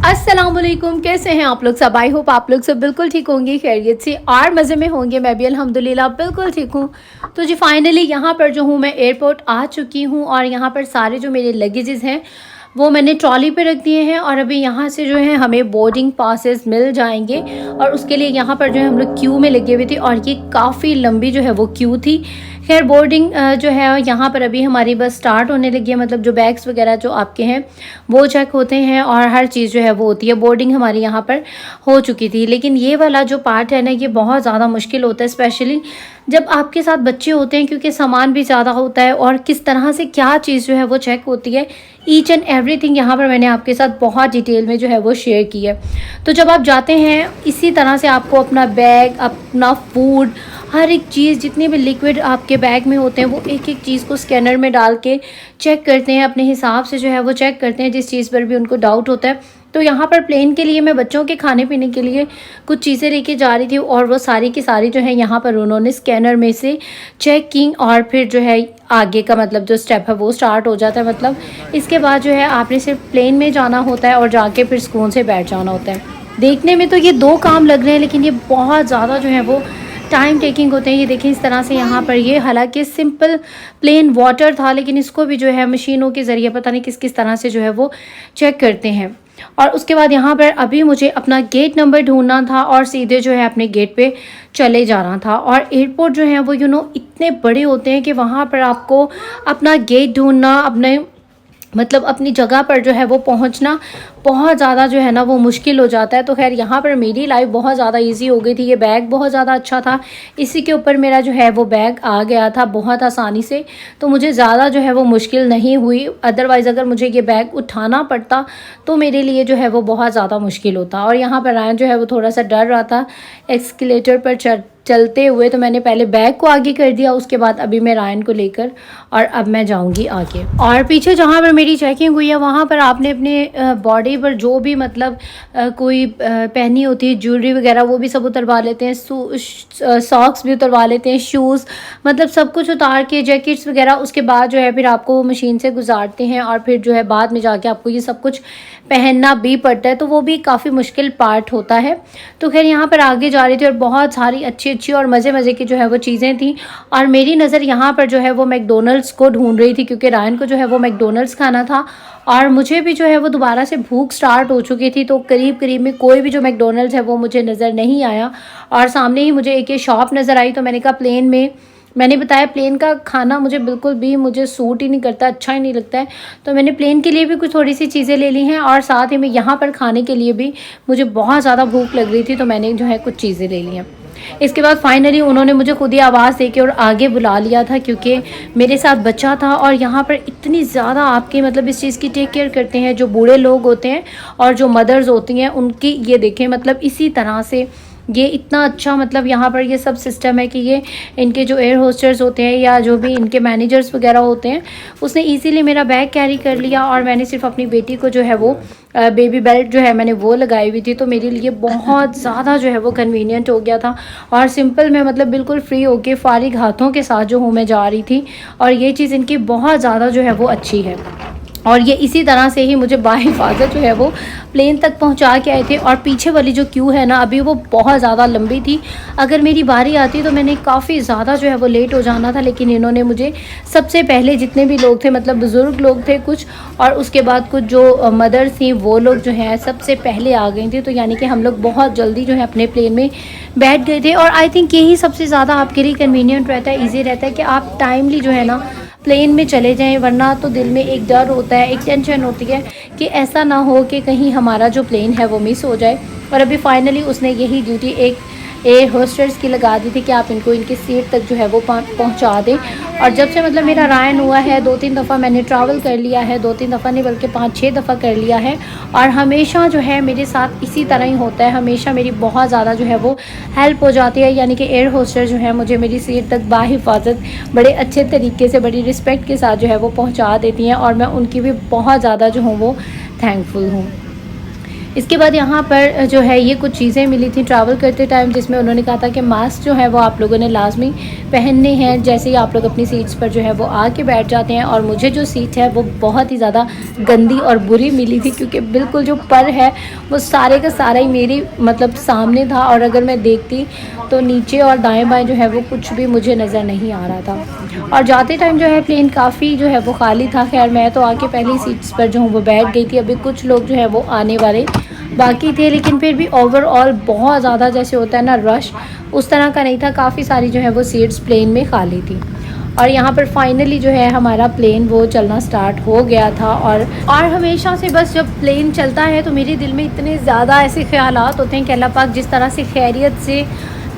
अस्सलाम वालेकुम, कैसे हैं आप लोग सब। आई होप आप लोग सब बिल्कुल ठीक होंगे, खैरियत से और मज़े में होंगे। मैं भी अल्हम्दुलिल्लाह बिल्कुल ठीक हूँ। तो जी फाइनली यहाँ पर जो हूँ मैं एयरपोर्ट आ चुकी हूँ और यहाँ पर सारे जो मेरे लगेजेस हैं वो मैंने ट्रॉली पे रख दिए हैं और अभी यहाँ से जो है हमें बोर्डिंग पासेस मिल जाएंगे और उसके लिए यहाँ पर जो है हम लोग क्यू में लगे हुए थे और ये काफ़ी लंबी जो है वो क्यू थी। खैर बोर्डिंग जो है यहाँ पर अभी हमारी बस स्टार्ट होने लगी है, मतलब जो बैग्स वगैरह जो आपके हैं वो चेक होते हैं और हर चीज़ जो है वो होती है। बोर्डिंग हमारी यहाँ पर हो चुकी थी, लेकिन ये वाला जो पार्ट है ना ये बहुत ज़्यादा मुश्किल होता है, स्पेशली जब आपके साथ बच्चे होते हैं, क्योंकि सामान भी ज़्यादा होता है और किस तरह से क्या चीज़ जो है वो चेक होती है, ईच एंड एवरीथिंग यहाँ पर मैंने आपके साथ बहुत डिटेल में जो है वो शेयर की है। तो जब आप जाते हैं इसी तरह से आपको अपना बैग, अपना फूड, हर एक चीज़, जितने भी लिक्विड आपके बैग में होते हैं वो एक एक चीज़ को स्कैनर में डाल के चेक करते हैं, अपने हिसाब से जो है वो चेक करते हैं जिस चीज़ पर भी उनको डाउट होता है। तो यहाँ पर प्लेन के लिए मैं बच्चों के खाने पीने के लिए कुछ चीज़ें लेके जा रही थी और वो सारी की सारी जो है यहाँ पर उन्होंने स्कैनर में से चेक की और फिर जो है आगे का मतलब जो स्टेप है वो स्टार्ट हो जाता है। मतलब इसके बाद जो है आपने सिर्फ प्लेन में जाना होता है और जाके फिर सुकून से बैठ जाना होता है। देखने में तो ये दो काम लग रहे हैं लेकिन ये बहुत ज़्यादा जो है वो टाइम टेकिंग होते हैं। ये देखें इस तरह से यहाँ पर ये हालांकि सिंपल प्लेन वाटर था लेकिन इसको भी जो है मशीनों के ज़रिए पता नहीं किस किस तरह से जो है वो चेक करते हैं। और उसके बाद यहाँ पर अभी मुझे अपना गेट नंबर ढूंढना था और सीधे जो है अपने गेट पे चले जाना था। और एयरपोर्ट जो है वो इतने बड़े होते हैं कि वहाँ पर आपको अपना गेट ढूंढना, अपने मतलब अपनी जगह पर जो है वो पहुंचना बहुत ज़्यादा जो है ना वो मुश्किल हो जाता है। तो खैर यहाँ पर मेरी लाइफ बहुत ज़्यादा इजी हो गई थी। ये बैग बहुत ज़्यादा अच्छा था, इसी के ऊपर मेरा जो है वो बैग आ गया था बहुत आसानी से, तो मुझे ज़्यादा जो है वो मुश्किल नहीं हुई। अदरवाइज़ अगर मुझे ये बैग उठाना पड़ता तो मेरे लिए जो है वो बहुत ज़्यादा मुश्किल होता। और यहाँ पर रायन जो है वो थोड़ा सा डर रहा था एस्केलेटर पर चलते हुए, तो मैंने पहले बैग को आगे कर दिया, उसके बाद अभी मैं रायन को लेकर और अब मैं जाऊंगी आगे। और पीछे जहाँ पर मेरी चेकिंग हुई है वहाँ पर आपने अपने बॉडी पर जो भी मतलब कोई पहनी होती है ज्वेलरी वगैरह वो भी सब उतरवा लेते हैं, सॉक्स भी उतरवा लेते हैं, शूज़, मतलब सब कुछ उतार के, जैकेट्स वगैरह। उसके बाद जो है फिर आपको मशीन से गुजारते हैं और फिर जो है बाद में जाके आपको ये सब कुछ पहनना भी पड़ता है, तो वो भी काफ़ी मुश्किल पार्ट होता है। तो खैर यहाँ पर आगे जा रही थी और बहुत सारी अच्छी अच्छी और मज़े मज़े की जो है वो चीज़ें थी और मेरी नज़र यहाँ पर जो है वो मैकडोनल्ड्स को ढूंढ रही थी, क्योंकि रायन को जो है वो मैकडोनल्ड्स खाना था और मुझे भी जो है वो दोबारा से भूख स्टार्ट हो चुकी थी। तो करीब करीब में कोई भी जो मैकडोनल्ड्स है वो मुझे नज़र नहीं आया और सामने ही मुझे एक ये शॉप नज़र आई। तो मैंने कहा प्लेन में, मैंने बताया प्लेन का खाना बिल्कुल भी मुझे सूट ही नहीं करता, अच्छा ही नहीं लगता है, तो मैंने प्लेन के लिए भी कुछ थोड़ी सी चीज़ें ले ली हैं और साथ ही में यहाँ पर खाने के लिए भी मुझे बहुत ज़्यादा भूख लग रही थी, तो मैंने जो है कुछ चीज़ें ले ली हैं। इसके बाद फाइनली उन्होंने मुझे खुद ही आवाज़ दे के और आगे बुला लिया था, क्योंकि मेरे साथ बच्चा था और यहाँ पर इतनी ज़्यादा आपके मतलब इस चीज़ की टेक केयर करते हैं जो बूढ़े लोग होते हैं और जो मदर्स होती हैं उनकी। ये देखें मतलब इसी तरह से ये इतना अच्छा मतलब यहाँ पर ये सब सिस्टम है कि ये इनके जो एयर होस्टर्स होते हैं या जो भी इनके मैनेजर्स वगैरह होते हैं, उसने इजीली मेरा बैग कैरी कर लिया और मैंने सिर्फ अपनी बेटी को जो है वो बेबी बेल्ट जो है मैंने वो लगाई हुई थी, तो मेरे लिए बहुत ज़्यादा जो है वो कन्वीनियंट हो गया था। और सिंपल मैं मतलब बिल्कुल फ्री होके फारिग हाथों के साथ जो हूँ मैं जा रही थी और ये चीज़ इनकी बहुत ज़्यादा जो है वो अच्छी है। और ये इसी तरह से ही मुझे बाहिफाजत जो है वो प्लेन तक पहुंचा के आए थे। और पीछे वाली जो क्यू है ना अभी वो बहुत ज़्यादा लंबी थी, अगर मेरी बारी आती तो मैंने काफ़ी ज़्यादा जो है वो लेट हो जाना था, लेकिन इन्होंने मुझे सबसे पहले, जितने भी लोग थे मतलब बुज़ुर्ग लोग थे कुछ और उसके बाद कुछ जो मदर्स थी वो लोग जो है सबसे पहले आ गई थी, तो यानी कि हम लोग बहुत जल्दी जो है अपने प्लेन में बैठ गए थे। और आई थिंक यही सबसे ज़्यादा आपके लिए कन्वीनियंट रहता है, ईजी रहता है कि आप टाइमली जो है ना प्लेन में चले जाएं, वरना तो दिल में एक डर होता है, एक टेंशन होती है कि ऐसा ना हो कि कहीं हमारा जो प्लेन है वो मिस हो जाए। और अभी फाइनली उसने यही ड्यूटी एक एयर होस्टर्स की लगा दी थी कि आप इनको इनकी सीट तक जो है वो पहुंचा दें। और जब से मतलब मेरा रायन हुआ है 2-3 दफ़ा मैंने ट्रैवल कर लिया है, 2-3 दफ़ा नहीं बल्कि 5-6 दफ़ा कर लिया है और हमेशा जो है मेरे साथ इसी तरह ही होता है, हमेशा मेरी बहुत ज़्यादा जो है वो हेल्प हो जाती है, यानी कि एयर होस्टर जो है मुझे मेरी सीट तक बाहिफाजत बड़े अच्छे तरीके से, बड़ी रिस्पेक्ट के साथ जो है वो पहुँचा देती हैं और मैं उनकी भी बहुत ज़्यादा जो हूँ वो थैंकफुल हूँ। इसके बाद यहाँ पर जो है ये कुछ चीज़ें मिली थी ट्रैवल करते टाइम, जिसमें उन्होंने कहा था कि मास्क जो है वो आप लोगों ने लाजमी पहनने हैं जैसे ही आप लोग अपनी सीट्स पर जो है वो आके बैठ जाते हैं। और मुझे जो सीट है वो बहुत ही ज़्यादा गंदी और बुरी मिली थी, क्योंकि बिल्कुल जो पर है वो सारे का सारा ही मेरी मतलब सामने था, और अगर मैं देखती तो नीचे और दाएँ बाएँ जो है वो कुछ भी मुझे नज़र नहीं आ रहा था। और जाते टाइम जो है प्लेन काफ़ी जो है वो खाली था। खैर मैं तो आके पहली सीट्स पर जो हूँ वो बैठ गई थी, अभी कुछ लोग जो है वो आने वाले बाकी थे, लेकिन फिर भी ओवरऑल बहुत ज़्यादा जैसे होता है ना रश, उस तरह का नहीं था। काफ़ी सारी जो है वो सीट्स प्लेन में खाली थी। और यहाँ पर फाइनली जो है हमारा प्लेन वो चलना स्टार्ट हो गया था। और हमेशा से बस जब प्लेन चलता है तो मेरे दिल में इतने ज़्यादा ऐसे ख्यालात होते हैं कि अल्लाह पाक जिस तरह से खैरियत से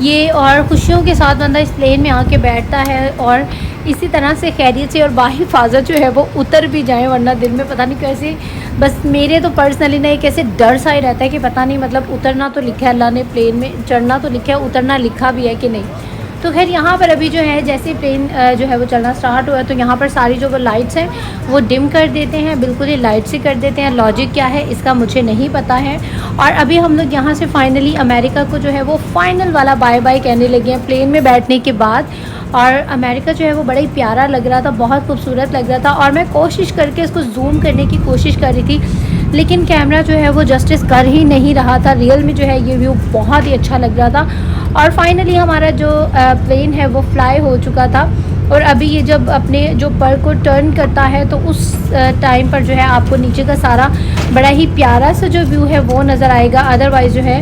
ये और खुशियों के साथ बंदा इस प्लेन में आके बैठता है, और इसी तरह से खैरियत से और बाहिफाजत जो है वो उतर भी जाए, वरना दिल में पता नहीं कैसे बस मेरे तो पर्सनली ना एक ऐसे डर सा ही रहता है कि पता नहीं मतलब उतरना तो लिखा है अल्लाह ने प्लेन में, चढ़ना तो लिखा है, उतरना लिखा भी है कि नहीं। तो खैर यहाँ पर अभी जो है जैसे प्लेन जो है वो चलना स्टार्ट हुआ, तो यहाँ पर सारी जो वो लाइट्स हैं वो डिम कर देते हैं, बिल्कुल ही लाइट से कर देते हैं। लॉजिक क्या है इसका मुझे नहीं पता है। और अभी हम लोग यहाँ से फाइनली अमेरिका को जो है वो फाइनल वाला बाय बाय कहने लगे हैं प्लेन में बैठने के बाद। और अमेरिका जो है वो बड़ा ही प्यारा लग रहा था, बहुत खूबसूरत लग रहा था, और मैं कोशिश करके इसको जूम करने की कोशिश कर रही थी, लेकिन कैमरा जो है वो जस्टिस कर ही नहीं रहा था। रियल में जो है ये व्यू बहुत ही अच्छा लग रहा था। और फाइनली हमारा जो प्लेन है वो फ्लाई हो चुका था। और अभी ये जब अपने जो पर को टर्न करता है तो उस टाइम पर जो है आपको नीचे का सारा बड़ा ही प्यारा सा जो व्यू है वो नज़र आएगा। अदरवाइज़ जो है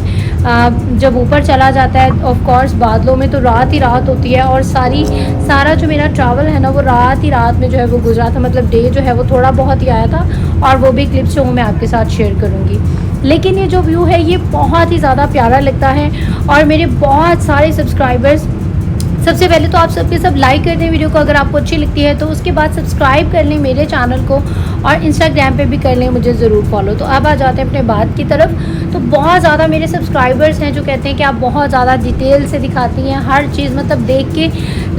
जब ऊपर चला जाता है ऑफ कोर्स बादलों में तो रात ही रात होती है। और सारा जो मेरा ट्रैवल है ना वो रात ही रात में जो है वो गुजरा था, मतलब डे जो है वो थोड़ा बहुत ही आया था, और वो भी क्लिप्स जो हूँ मैं आपके साथ शेयर करूँगी। लेकिन ये जो व्यू है ये बहुत ही ज़्यादा प्यारा लगता है। और मेरे बहुत सारे सब्सक्राइबर्स, सबसे पहले तो आप सबके सब लाइक कर दें वीडियो को अगर आपको अच्छी लगती है, तो उसके बाद सब्सक्राइब कर लें मेरे चैनल को, और इंस्टाग्राम पे भी कर लें मुझे ज़रूर फॉलो। तो अब आ जाते हैं अपने बात की तरफ। तो बहुत ज़्यादा मेरे सब्सक्राइबर्स हैं जो कहते हैं कि आप बहुत ज़्यादा डिटेल से दिखाती हैं हर चीज़, मतलब देख के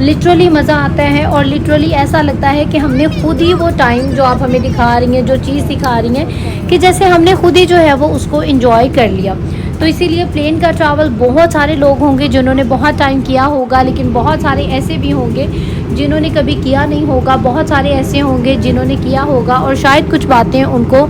लिटरली मज़ा आता है, और लिटरली ऐसा लगता है कि हमने खुद ही वो टाइम जो आप हमें दिखा रही हैं, जो चीज़ दिखा रही हैं, कि जैसे हमने खुद ही जो है वो उसको इन्जॉय कर लिया। तो इसीलिए प्लेन का ट्रैवल बहुत सारे लोग होंगे जिन्होंने बहुत टाइम किया होगा, लेकिन बहुत सारे ऐसे भी होंगे जिन्होंने कभी किया नहीं होगा, बहुत सारे ऐसे होंगे जिन्होंने किया होगा और शायद कुछ बातें उनको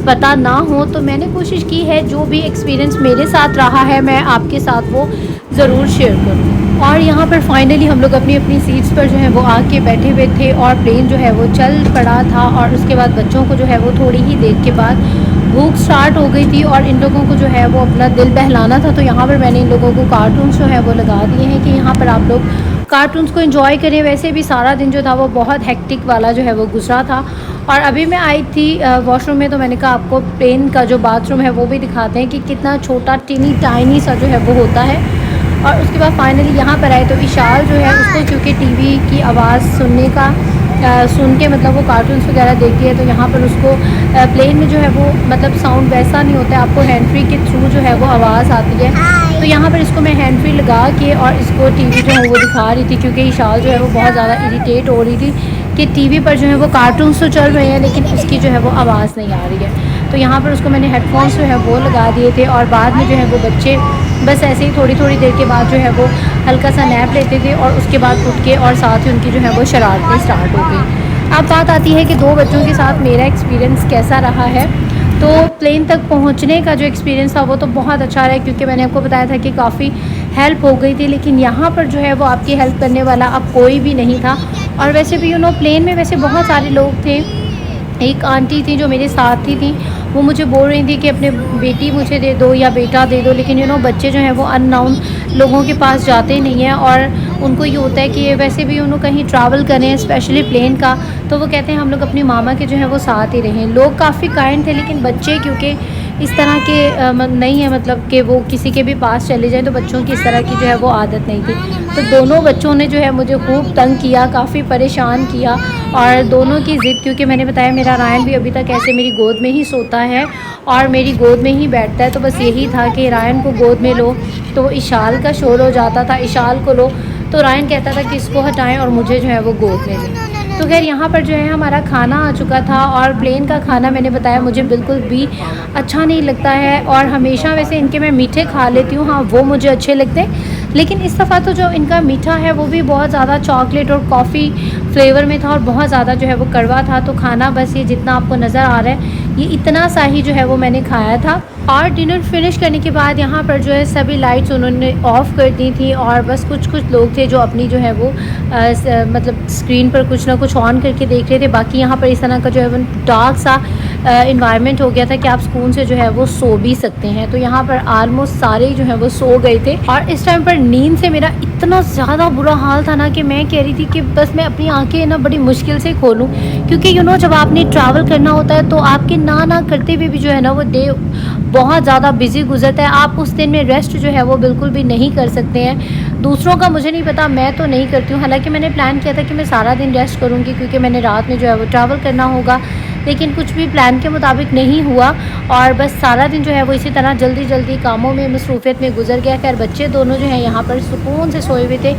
पता ना हो। तो मैंने कोशिश की है जो भी एक्सपीरियंस मेरे साथ रहा है मैं आपके साथ वो ज़रूर शेयर करूँ। और यहाँ पर फाइनली हम लोग अपनी अपनी सीट्स पर जो है वो आके बैठे हुए थे, और प्लेन जो है वो चल पड़ा था। और उसके बाद बच्चों को जो है वो थोड़ी ही देर के बाद भूख स्टार्ट हो गई थी, और इन लोगों को जो है वो अपना दिल बहलाना था। तो यहाँ पर मैंने इन लोगों को कार्टून्स जो है वो लगा दिए हैं कि यहाँ पर आप लोग कार्टून्स को एंजॉय करें। वैसे भी सारा दिन जो था वो बहुत हेक्टिक वाला जो है वो गुजरा था। और अभी मैं आई थी वॉशरूम में, तो मैंने कहा आपको प्लेन का जो बाथरूम है वो भी दिखाते हैं कि कितना छोटा टीनी टाइनी सा जो है वो होता है। और उसके बाद फाइनली यहाँ पर आए तो विशाल जो है उसको क्योंकि टीवी की आवाज़ सुन के मतलब वो कार्टून्स वगैरह देखती है, तो यहाँ पर उसको प्लेन में जो है वो मतलब साउंड वैसा नहीं होता है, आपको हैंड फ्री के थ्रू जो है वो आवाज़ आती है। तो यहाँ पर इसको मैं हैंड फ्री लगा के और इसको टीवी जो है वो दिखा रही थी, क्योंकि विशाल जो है वो बहुत ज़्यादा इरिटेट हो रही थी कि टीवी पर जो है वो कार्टून्स तो चल रहे हैं लेकिन उसकी जो है वो आवाज़ नहीं आ रही है। तो यहाँ पर उसको मैंने हेडफोन्स जो है वो लगा दिए थे, और बाद में जो है वो बच्चे बस ऐसे ही थोड़ी थोड़ी देर के बाद जो है वो हल्का सा नैप लेते थे, और उसके बाद उठ के और साथ ही उनकी जो है वो शरारतें स्टार्ट हो गई। अब बात आती है कि दो बच्चों के साथ मेरा एक्सपीरियंस कैसा रहा है। तो प्लेन तक पहुंचने का जो एक्सपीरियंस था वो तो बहुत अच्छा रहा, क्योंकि मैंने आपको बताया था कि काफ़ी हेल्प हो गई थी, लेकिन यहाँ पर जो है वो आपकी हेल्प करने वाला अब कोई भी नहीं था। और वैसे भी प्लेन में वैसे बहुत सारे लोग थे। एक आंटी थी जो मेरे साथ ही थी, वो मुझे बोल रही थी कि अपने बेटी मुझे दे दो या बेटा दे दो, लेकिन बच्चे जो हैं वो अननोन लोगों के पास जाते नहीं हैं, और उनको ये होता है कि ये वैसे भी कहीं ट्रैवल करें स्पेशली प्लेन का, तो वो कहते हैं हम लोग अपनी मामा के जो है वो साथ ही रहें। लोग काफ़ी काइंड थे, लेकिन बच्चे क्योंकि इस तरह के नहीं है, मतलब कि वो किसी के भी पास चले जाएं, तो बच्चों की इस तरह की जो है वो आदत नहीं थी। तो दोनों बच्चों ने जो है मुझे खूब तंग किया, काफ़ी परेशान किया, और दोनों की ज़िद, क्योंकि मैंने बताया मेरा रायन भी अभी तक ऐसे मेरी गोद में ही सोता है और मेरी गोद में ही बैठता है, तो बस यही था कि रायन को गोद में लो तो इशाल का शोर हो जाता था, इशाल को लो तो रायन कहता था कि इसको हटाएं और मुझे जो है वो गोद में लें। तो खैर यहाँ पर जो है हमारा खाना आ चुका था और प्लेन का खाना मैंने बताया मुझे बिल्कुल भी अच्छा नहीं लगता है। और हमेशा वैसे इनके मैं मीठे खा लेती हूँ, हाँ वो मुझे अच्छे लगते हैं, लेकिन इस दफ़ा तो जो इनका मीठा है वो भी बहुत ज़्यादा चॉकलेट और कॉफ़ी फ्लेवर में था और बहुत ज़्यादा जो है वो कड़वा था। तो खाना बस ये जितना आपको नज़र आ रहा है ये इतना सा ही जो है वो मैंने खाया था। और डिनर फिनिश करने के बाद यहाँ पर जो है सभी लाइट्स उन्होंने ऑफ़ कर दी थी और बस कुछ कुछ लोग थे जो अपनी जो है वो मतलब स्क्रीन पर कुछ ना कुछ ऑन करके देख रहे थे। बाकी यहाँ पर इस तरह का जो है वो डार्क सा इन्वायरमेंट हो गया था कि आप सुकून से जो है वो सो भी सकते हैं। तो यहाँ पर ऑलमोस्ट सारे जो है वो सो गए थे और इस टाइम पर नींद से मेरा इतना ज़्यादा बुरा हाल था ना कि मैं कह रही थी कि बस मैं अपनी आंखें ना बड़ी मुश्किल से खोलूँ, क्योंकि जब आपने ट्रैवल करना होता है तो आपके ना करते हुए भी जो है ना वो डे बहुत ज़्यादा बिजी गुजरता है। आप उस दिन में रेस्ट जो है वो बिल्कुल भी नहीं कर सकते हैं। दूसरों का मुझे नहीं पता, मैं तो नहीं करती हूँ। हालांकि मैंने प्लान किया था कि मैं सारा दिन रेस्ट करूँगी क्योंकि मैंने रात में जो है वो ट्रैवल करना होगा, लेकिन कुछ भी प्लान के मुताबिक नहीं हुआ और बस सारा दिन जो है वो इसी तरह जल्दी जल्दी कामों में मसरूफियत में गुजर गया। खैर बच्चे दोनों जो हैं यहाँ पर सुकून से सोए हुए थे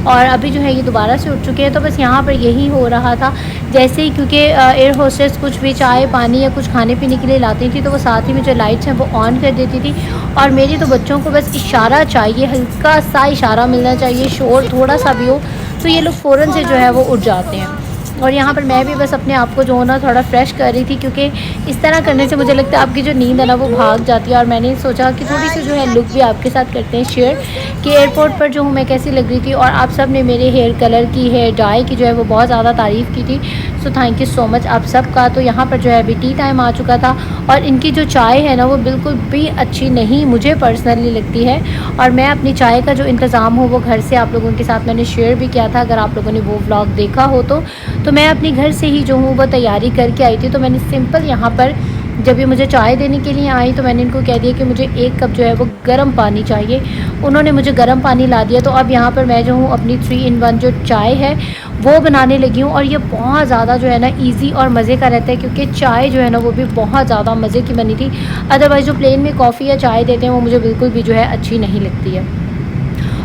और अभी जो है ये दोबारा से उठ चुके हैं। तो बस यहाँ पर यही हो रहा था जैसे ही, क्योंकि एयर होस्टेस कुछ भी चाय पानी या कुछ खाने पीने के लिए लाती थी तो वो साथ ही में जो लाइट्स हैं वो ऑन कर देती थी। और मेरे तो बच्चों को बस इशारा चाहिए, हल्का सा इशारा मिलना चाहिए, शोर थोड़ा सा भी हो तो ये लोग फ़ौरन से जो है वो उठ जाते हैं। और यहाँ पर मैं भी बस अपने आप को जो है ना थोड़ा फ्रेश कर रही थी, क्योंकि इस तरह करने से मुझे लगता है आपकी जो नींद है ना वो भाग जाती है। और मैंने सोचा कि थोड़ी सी जो है लुक भी आपके साथ करते हैं शेयर, कि एयरपोर्ट पर जो हूँ मैं कैसी लग रही थी। और आप सब ने मेरे हेयर कलर की, हेयर डाई की जो है वो बहुत ज़्यादा तारीफ़ की थी, so thank you so much आप सब का। तो यहाँ पर जो है अभी टी टाइम आ चुका था और इनकी जो चाय है ना वो बिल्कुल भी अच्छी नहीं मुझे पर्सनली लगती है। और मैं अपनी चाय का जो इंतज़ाम हो वो घर से आप लोगों के साथ मैंने शेयर भी किया था, अगर आप लोगों ने वो व्लॉग देखा हो तो मैं अपने घर से ही जो हूँ वो तैयारी करके आई थी। तो मैंने सिंपल यहाँ पर जब ये मुझे चाय देने के लिए आई तो मैंने इनको कह दिया कि मुझे 1 कप जो है वो गर्म पानी चाहिए। उन्होंने मुझे गर्म पानी ला दिया। तो अब यहाँ पर मैं जो हूँ अपनी 3 in 1 जो चाय है वो बनाने लगी हूँ। और ये बहुत ज़्यादा जो है ना इजी और मज़े का रहता है, क्योंकि चाय जो है ना वो भी बहुत ज़्यादा मज़े की बनी थी। अदरवाइज़ जो प्लेन में कॉफ़ी या चाय देते हैं वो मुझे बिल्कुल भी जो है अच्छी नहीं लगती है।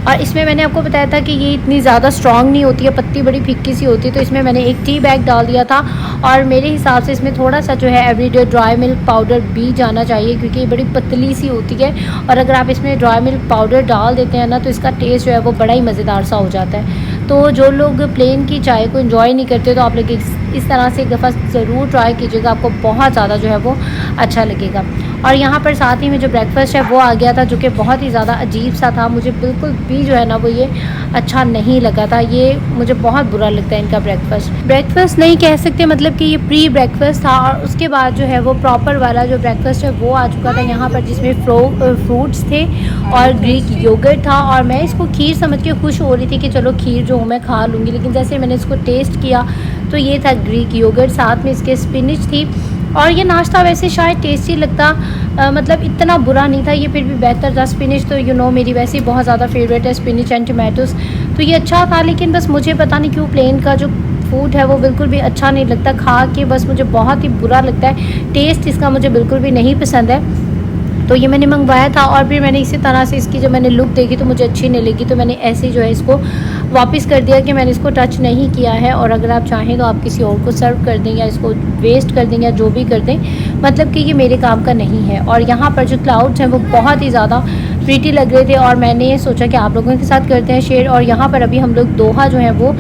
और इसमें मैंने आपको बताया था कि ये इतनी ज़्यादा स्ट्रॉन्ग नहीं होती है, पत्ती बड़ी फिक्की सी होती है। तो इसमें मैंने एक टी बैग डाल दिया था और मेरे हिसाब से इसमें थोड़ा सा जो है एवरीडे ड्राई मिल्क पाउडर भी जाना चाहिए, क्योंकि ये बड़ी पतली सी होती है। और अगर आप इसमें ड्राई मिल्क पाउडर डाल देते हैं ना तो इसका टेस्ट जो है वो बड़ा ही मज़ेदार सा हो जाता है। तो जो लोग प्लेन की चाय को एंजॉय नहीं करते तो आप लोग इस तरह से एक दफ़ा ज़रूर ट्राई कीजिएगा, आपको बहुत ज़्यादा जो है वो अच्छा लगेगा। और यहाँ पर साथ ही में जो ब्रेकफास्ट है वो आ गया था, जो कि बहुत ही ज़्यादा अजीब सा था। मुझे बिल्कुल भी जो है ना वो ये अच्छा नहीं लगा था, ये मुझे बहुत बुरा लगता है इनका ब्रेकफास्ट नहीं कह सकते, मतलब कि ये प्री ब्रेकफास्ट था। और उसके बाद जो है वो प्रॉपर वाला जो ब्रेकफास्ट है वो आ चुका था यहाँ पर, जिसमें फ्रूट्स थे और ग्रीक योगर्ट था। और मैं इसको खीर समझ के खुश हो रही थी कि चलो खीर जो हूँ मैं खा लूँगी, लेकिन जैसे मैंने इसको टेस्ट किया तो ये था ग्रीक योगर्ट, साथ में इसके स्पिनिच थी। और ये नाश्ता वैसे शायद टेस्टी लगता, मतलब इतना बुरा नहीं था, ये फिर भी बेहतर था। स्पिनिच तो मेरी वैसे ही बहुत ज़्यादा फेवरेट है, स्पिनिच एंड टमाटोस, तो ये अच्छा था। लेकिन बस मुझे पता नहीं क्यों प्लेन का जो फूड है वो बिल्कुल भी अच्छा नहीं लगता, खा के बस मुझे बहुत ही बुरा लगता है। टेस्ट इसका मुझे बिल्कुल भी नहीं पसंद है। तो ये मैंने मंगवाया था और फिर मैंने इसी तरह से इसकी जब मैंने लुक देखी तो मुझे अच्छी नहीं लगी, तो मैंने ऐसे ही जो है इसको वापस कर दिया कि मैंने इसको टच नहीं किया है। और अगर आप चाहें तो आप किसी और को सर्व कर दें या इसको वेस्ट कर दें या जो भी कर दें, मतलब कि ये मेरे काम का नहीं है। और यहाँ पर जो क्लाउड्स हैं वो बहुत ही ज़्यादा प्रीटी लग रहे थे और मैंने ये सोचा कि आप लोगों के साथ करते हैं शेयर। और यहाँ पर अभी हम लोग दोहा जो है वो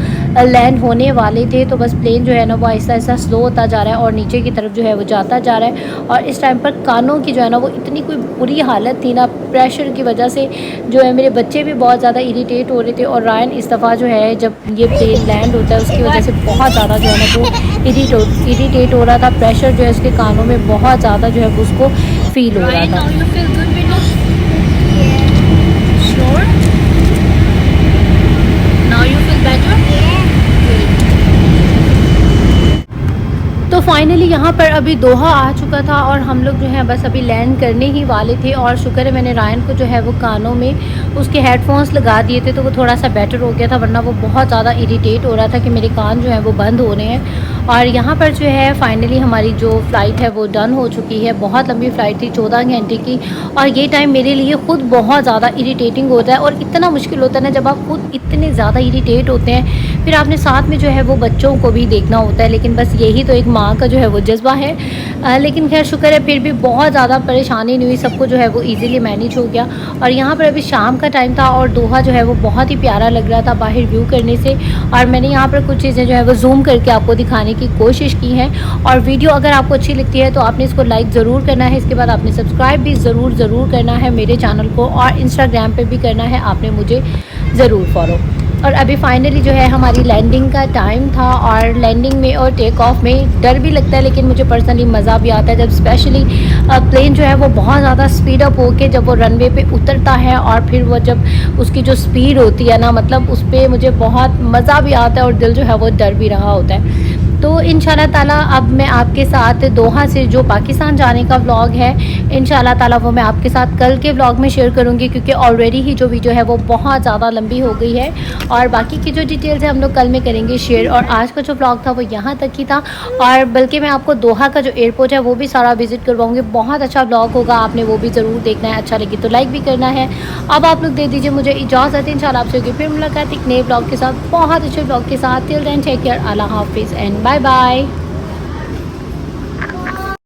लैंड होने वाले थे, तो बस प्लेन जो है ना वो ऐसा ऐसा स्लो होता जा रहा है और नीचे की तरफ जो है वो जाता जा रहा है। और इस टाइम पर कानों की जो है ना वो इतनी कोई बुरी हालत थी ना, प्रेशर की वजह से जो है मेरे बच्चे भी बहुत ज़्यादा इरिटेट हो रहे थे। और रायन इस दफ़ा जो है जब ये प्लेन लैंड होता है उसकी वजह से बहुत ज़्यादा जो है ना वो इरिटेट हो रहा था। प्रेशर जो है उसके कानों में बहुत ज़्यादा जो है वो उसको फील हो रहा था। तो फाइनली यहाँ पर अभी दोहा आ चुका था और हम लोग जो है बस अभी लैंड करने ही वाले थे। और शुक्र है मैंने रायन को जो है वो कानों में उसके हेडफोन्स लगा दिए थे तो वो थोड़ा सा बेटर हो गया था, वरना वो बहुत ज़्यादा इरिटेट हो रहा था कि मेरे कान जो है वो बंद हो रहे हैं। और यहाँ पर जो है फाइनली हमारी जो फ़्लाइट है वो डन हो चुकी है। बहुत लंबी फ़्लाइट थी, 14 घंटे की, और ये टाइम मेरे लिए ख़ुद बहुत ज़्यादा इरिटेटिंग होता है और इतना मुश्किल होता है ना जब आप खुद इतने ज़्यादा इरिटेट होते हैं, फिर आपने साथ में जो है वो बच्चों को भी देखना होता है। लेकिन बस यही तो एक माँ का जो है वो जज्बा है। लेकिन खैर शुक्र है, फिर भी बहुत ज़्यादा परेशानी नहीं हुई, सबको जो है वो ईज़िली मैनेज हो गया। और यहाँ पर अभी शाम का टाइम था और दोहा जो है वो बहुत ही प्यारा लग रहा था बाहर व्यू करने से। और मैंने यहाँ पर कुछ चीज़ें जो है वो जूम करके आपको दिखाने की कोशिश की हैं। और वीडियो अगर आपको अच्छी लगती है तो आपने इसको लाइक ज़रूर करना है, इसके बाद आपने सब्सक्राइब भी ज़रूर करना है मेरे चैनल को, और इंस्टाग्राम पे भी करना है आपने मुझे ज़रूर फॉलो। और अभी फाइनली जो है हमारी लैंडिंग का टाइम था, और लैंडिंग में और टेक ऑफ में डर भी लगता है, लेकिन मुझे पर्सनली मज़ा भी आता है जब स्पेशली प्लेन जो है वो बहुत ज़्यादा स्पीड अप होके जब वो रनवे पे उतरता है, और फिर वो जब उसकी जो स्पीड होती है ना, मतलब उस पर मुझे बहुत मज़ा भी आता है और दिल जो है वो डर भी रहा होता है। तो इंशाल्लाह ताला अब मैं आपके साथ दोहा से जो पाकिस्तान जाने का व्लॉग है, इंशाल्लाह ताला वो मैं आपके साथ कल के व्लॉग में शेयर करूँगी, क्योंकि ऑलरेडी ही जो वीडियो है वो बहुत ज़्यादा लंबी हो गई है, और बाकी की जो डिटेल्स है हम लोग कल में करेंगे शेयर। और आज का जो व्लॉग था वो यहाँ तक ही था, और बल्कि मैं आपको दोहा का जो एयरपोर्ट है वो भी सारा विजिट करवाऊँगी। बहुत अच्छा व्लॉग होगा, आपने वो भी ज़रूर देखना है, अच्छा लगे तो लाइक भी करना है। अब आप लोग दे दीजिए मुझे इजाज़त, इंशाल्लाह आपसे होगी फिर मुलाकात एक नए व्लॉग के साथ, बहुत अच्छे व्लॉग के साथ। टिल देन टेक केयर, अल्लाह हाफिज़ एंड बाय बाय।